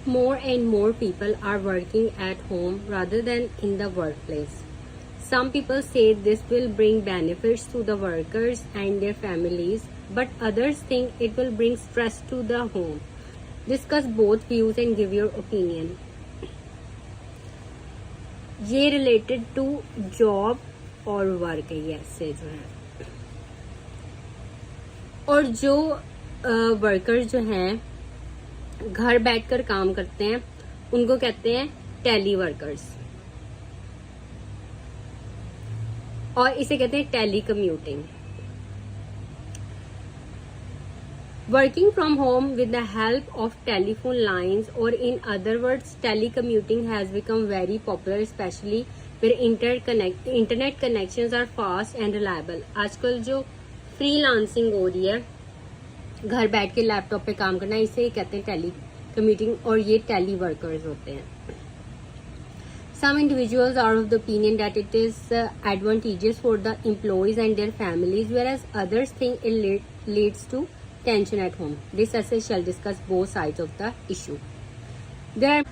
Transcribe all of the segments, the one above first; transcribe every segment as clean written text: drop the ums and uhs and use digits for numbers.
More and more people are working at home rather than in the workplace. Some people say this will bring benefits to the workers and their families, but others think it will bring stress to the home. Discuss both views and give your opinion. ये related to job और work है, yes से जो है, और जो workers जो हैं घर बैठकर काम करते हैं उनको कहते हैं टेली वर्कर्स, और इसे कहते हैं telecommuting. Working from home with the help of telephone lines, or in other words, telecommuting has become very popular, especially where internet connections are fast and reliable. आजकल जो फ्रीलांसिंग हो रही है, घर बैठ के लैपटॉप पे काम करना, इसे कहते हैं टेली कम्यूटिंग, और ये टेली वर्कर्स होते हैं. Some individuals are of the opinion that it is advantageous for the employees and their families, whereas others think it leads to tension at home. This essay shall discuss both sides of the issue. There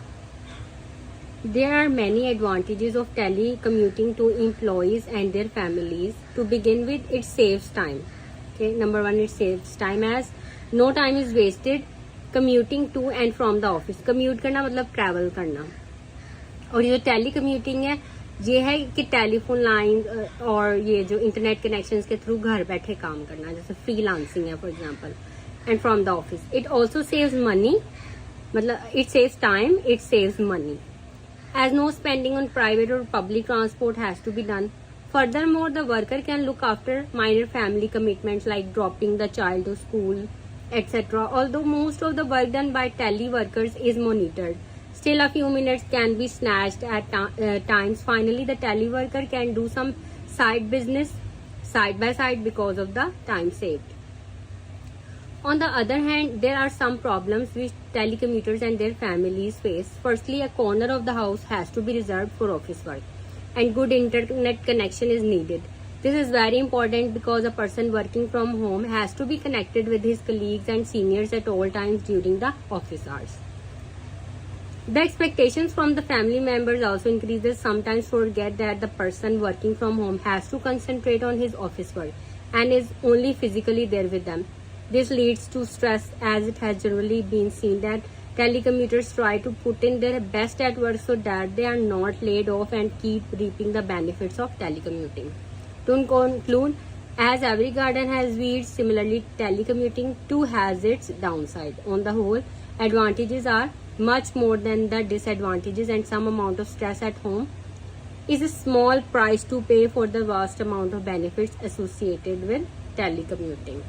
are many advantages of telecommuting to employees and their families. To begin with, it saves time. Okay, number one, it saves time as no time is wasted commuting to and from the office. Commute करना मतलब travel करना. और ये जो tele commuting है ये है कि टेलीफोन लाइन और ये जो इंटरनेट कनेक्शंस के थ्रू घर बैठे काम करना, जैसे फ्रीलांसिंग है for example, and from the office. It also saves money, मतलब it saves time, it saves money, as no spending on private or public transport has to be done. Furthermore, the worker can look after minor family commitments like dropping the child to school, etc. Although most of the work done by teleworkers is monitored, still a few minutes can be snatched at times. Finally, the teleworker can do some side business side by side because of the time saved. On the other hand, there are some problems which telecommuters and their families face. Firstly, a corner of the house has to be reserved for office work, and good internet connection is needed. This is very important because a person working from home has to be connected with his colleagues and seniors at all times during the office hours. The expectations from the family members also increases. Sometimes forget that the person working from home has to concentrate on his office work and is only physically there with them. This leads to stress, as it has generally been seen that telecommuters try to put in their best at work so that they are not laid off and keep reaping the benefits of telecommuting. To conclude, as every garden has weeds, similarly telecommuting too has its downside. On the whole, advantages are much more than the disadvantages, and some amount of stress at home is a small price to pay for the vast amount of benefits associated with telecommuting.